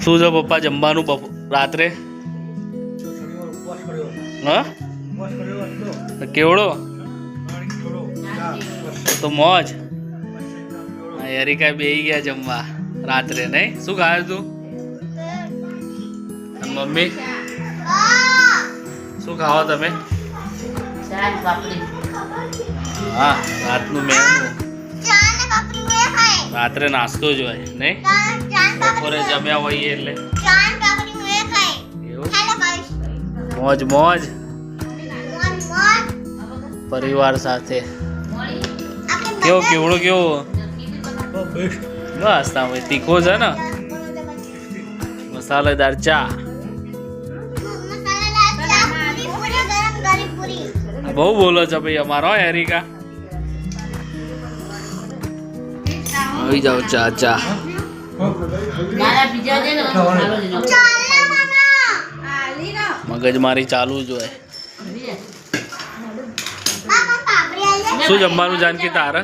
શું છે પપ્પા જમવાનું રાત્રે? હા કેવડો તો મોજ. એરિકા બેહી ગયા જમવા રાત્રે નહીં? શું ખાય તું? મમ્મી શું ખાવા તમે? હા રાતનું મેનુ રાત્રે નાસ્તો જ હોય નહીં? બપોરે જમ્યા હોઈએ એટલે એવું મોજ મોજ પરિવાર સાથે. કેવો કેવડો કેવો? બસ તમે તીખો છે ને? મસાલેદાર ચા બહુ બોલો છો ભાઈ અમારો એરિકા. આવી જાઓ ચા ચા. મગજમારી ચાલુ જ હોય. શું જમવાનું જાનકી તારે?